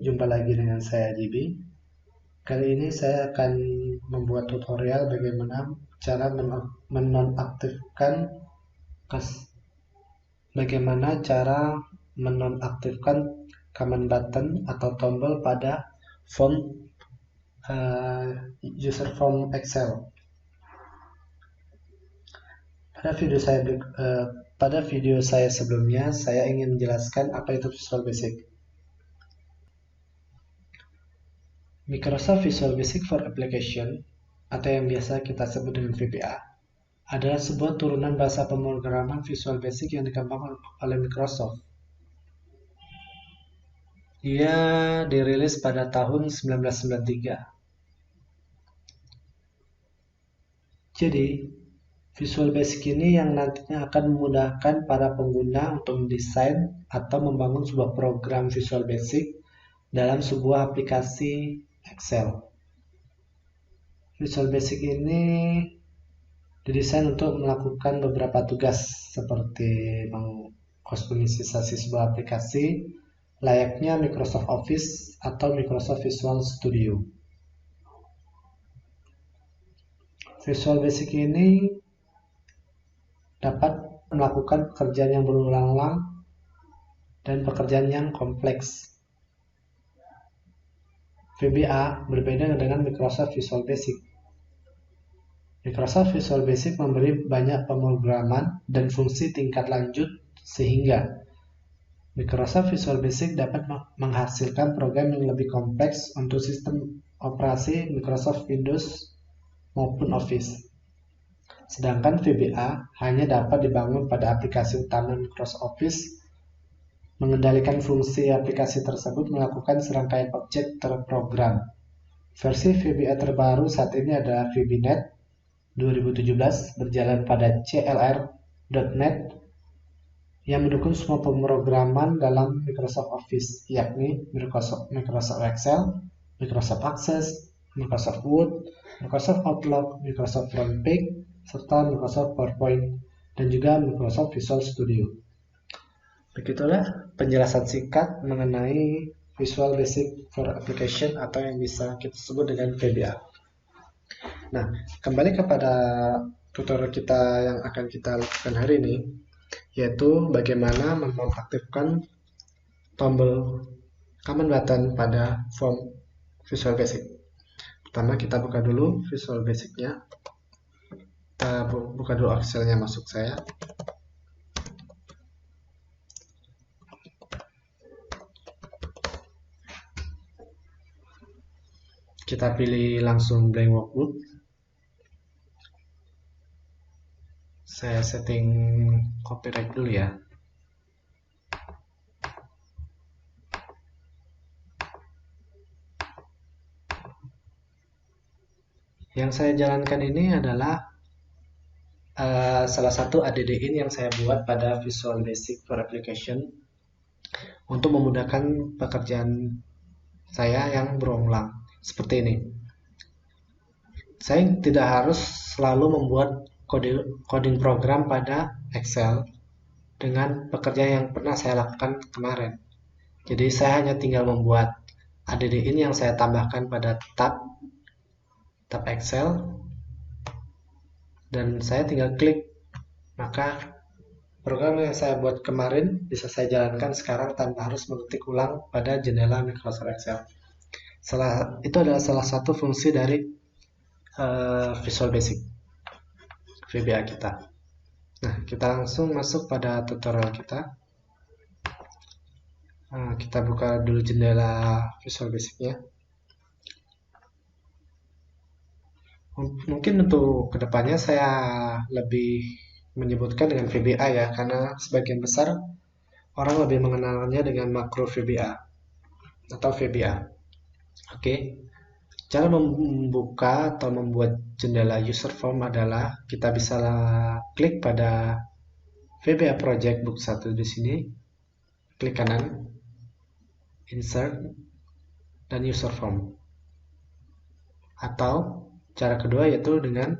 jumpa lagi dengan saya JB. Kali ini saya akan membuat tutorial bagaimana cara menonaktifkan command button atau tombol pada form user form Excel. Pada video saya sebelumnya, saya ingin menjelaskan apa itu Visual Basic. Microsoft Visual Basic for Application, atau yang biasa kita sebut dengan VBA, adalah sebuah turunan bahasa pemrograman Visual Basic yang dikembangkan oleh Microsoft. Ia dirilis pada tahun 1993. Jadi, Visual Basic ini yang nantinya akan memudahkan para pengguna untuk mendesain atau membangun sebuah program Visual Basic dalam sebuah aplikasi Excel. Visual Basic ini didesain untuk melakukan beberapa tugas seperti mengkustomisasi sebuah aplikasi layaknya Microsoft Office atau Microsoft Visual Studio. Visual Basic ini dapat melakukan pekerjaan yang berulang-ulang dan pekerjaan yang kompleks. VBA berbeda dengan Microsoft Visual Basic. Microsoft Visual Basic memberi banyak pemrograman dan fungsi tingkat lanjut sehingga Microsoft Visual Basic dapat menghasilkan program yang lebih kompleks untuk sistem operasi Microsoft Windows maupun Office. Sedangkan VBA hanya dapat dibangun pada aplikasi utama Microsoft Office, mengendalikan fungsi aplikasi tersebut melakukan serangkaian objek terprogram. Versi VBA terbaru saat ini adalah VBNet 2017 berjalan pada CLR.NET yang mendukung semua pemrograman dalam Microsoft Office, yakni Microsoft Excel, Microsoft Access, Microsoft Word, Microsoft Outlook, Microsoft FrontPage, serta Microsoft PowerPoint, dan juga Microsoft Visual Studio. Begitulah penjelasan singkat mengenai Visual Basic for Application atau yang bisa kita sebut dengan VBA. Nah, kembali kepada tutorial kita yang akan kita lakukan hari ini, yaitu bagaimana menonaktifkan tombol command button pada form Visual Basic. Pertama kita buka dulu Visual Basic-nya. Kita buka dulu Excel-nya masuk saya. Kita pilih langsung blank workbook. Saya setting copyright dulu ya. Yang saya jalankan ini adalah salah satu add-in yang saya buat pada Visual Basic for Application untuk memudahkan pekerjaan saya yang berulang seperti ini. Saya tidak harus selalu membuat coding program pada Excel dengan pekerjaan yang pernah saya lakukan kemarin. Jadi saya hanya tinggal membuat add-in yang saya tambahkan pada tab Excel, dan saya tinggal klik, maka program yang saya buat kemarin bisa saya jalankan sekarang tanpa harus mengetik ulang pada jendela Microsoft Excel. Itu adalah salah satu fungsi dari Visual Basic VBA kita. Nah, kita langsung masuk pada tutorial kita. Kita buka dulu jendela Visual Basic-nya. Mungkin untuk kedepannya saya lebih menyebutkan dengan VBA ya, karena sebagian besar orang lebih mengenalnya dengan makro VBA atau VBA. Oke, cara membuka atau membuat jendela user form adalah kita bisa klik pada VBA Project Book 1 di sini, klik kanan, Insert, dan User Form. Atau cara kedua yaitu dengan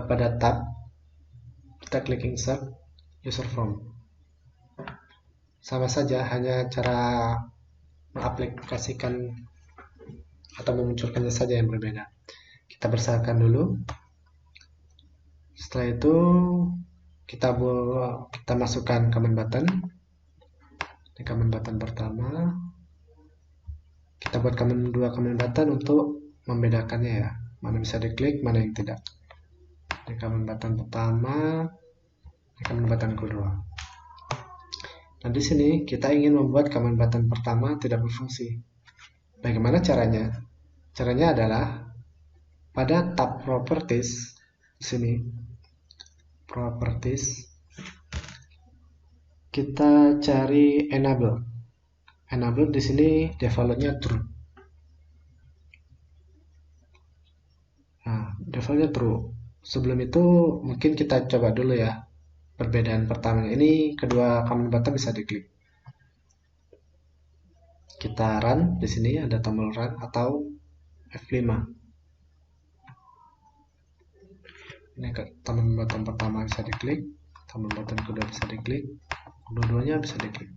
pada tab kita klik Insert User Form. Sama saja, hanya cara mengaplikasikan atau memunculkannya saja yang berbeda. Kita besarkan dulu. Setelah itu kita masukkan command button. Di command button pertama kita buat dua command button untuk membedakannya ya, mana bisa diklik, mana yang tidak. Di command button pertama, di command button kedua. Nah, di sini kita ingin membuat command button pertama tidak berfungsi. Bagaimana caranya? Caranya adalah pada tab properties di sini, properties, kita cari enable. Enable di sini defaultnya true. Nah, defaultnya true. Sebelum itu mungkin kita coba dulu ya perbedaan pertama. Ini kedua command button bisa diklik. Kita run, di sini ada tombol run atau F5. Ini tombol button pertama bisa diklik, tombol button kedua bisa diklik, dua-duanya bisa diklik.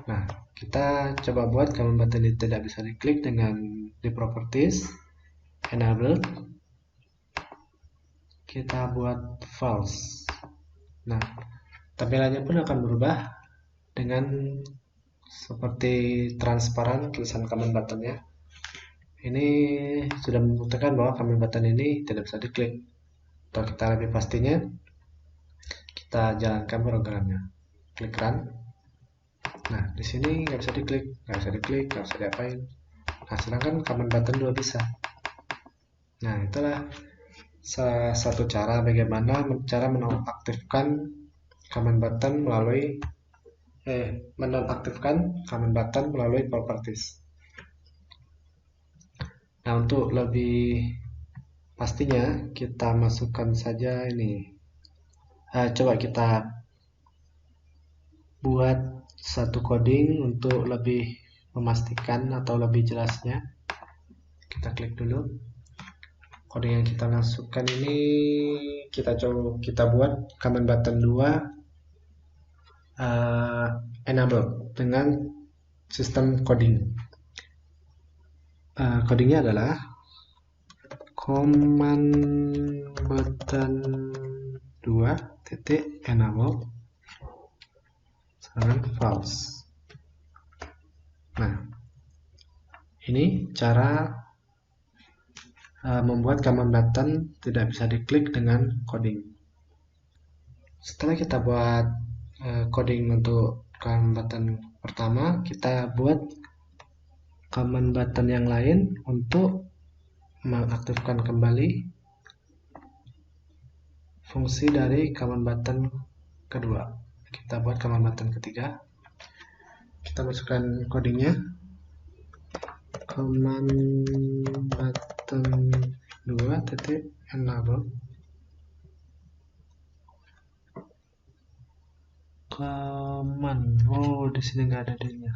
Nah, kita coba buat command button ini tidak bisa diklik dengan di properties, enabled, kita buat false. Nah, tampilannya pun akan berubah dengan seperti transparan tulisan command buttonnya. Ini sudah membuktikan bahwa command button ini tidak bisa diklik. Untuk kita lebih pastinya, kita jalankan programnya. Klik run. Nah, di sini nggak bisa diklik, nggak bisa diapain. Nah, sedangkan command button 2 bisa. Nah, itulah salah satu cara bagaimana cara menonaktifkan command button melalui menonaktifkan command button melalui properties. Nah, untuk lebih pastinya kita masukkan saja ini. Coba kita buat satu coding untuk lebih memastikan atau lebih jelasnya. Kita klik dulu. Coding yang kita masukkan ini kita buat command button 2 enable dengan sistem coding. Codingnya adalah command button 2 enable dengan false. Nah, ini cara membuat command button tidak bisa diklik dengan coding. Setelah kita buat coding untuk command button pertama, kita buat command button yang lain untuk mengaktifkan kembali fungsi dari command button kedua. Kita buat command button ketiga. Kita masukkan codingnya. Command button 2.enable command. Oh, di sini nggak ada D-nya.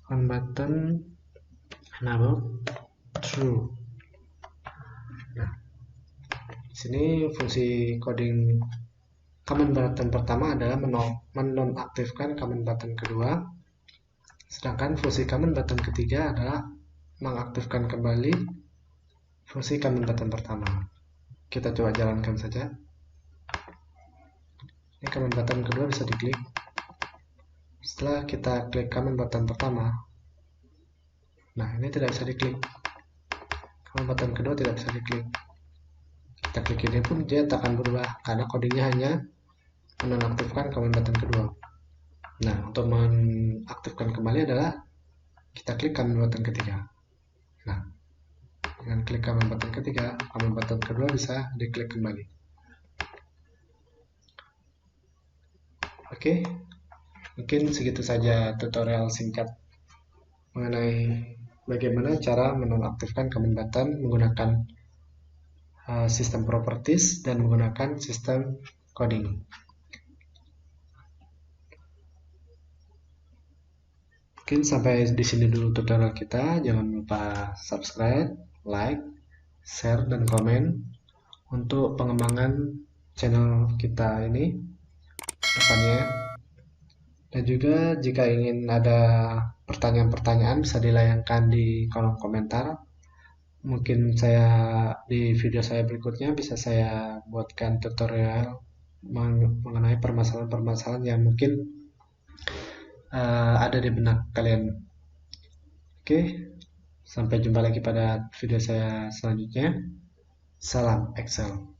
Command button enable true. Nah, di sini fungsi coding command button pertama adalah menonaktifkan command button kedua, sedangkan fungsi command button ketiga adalah mengaktifkan kembali fungsi command button pertama. Kita coba jalankan saja. Ini command button kedua bisa diklik. Setelah kita klik command button pertama, nah ini tidak bisa diklik. Command button kedua tidak bisa diklik. Kita klik ini pun dia tak akan berubah karena codingnya hanya menonaktifkan command button kedua. Nah, untuk mengaktifkan kembali adalah kita klik command button ketiga. Nah, dengan klik command button ketiga, command button kedua bisa diklik kembali. Oke, mungkin segitu saja tutorial singkat mengenai bagaimana cara menonaktifkan command button menggunakan sistem properties dan menggunakan sistem coding. Mungkin sampai di sini dulu tutorial kita. Jangan lupa subscribe, like, share, dan komen untuk pengembangan channel kita ini depannya. Dan juga jika ingin ada pertanyaan-pertanyaan bisa dilayangkan di kolom komentar. Mungkin di video saya berikutnya bisa saya buatkan tutorial mengenai permasalahan-permasalahan yang mungkin ada di benak kalian. Oke, sampai jumpa lagi pada video saya selanjutnya. Salam Excel.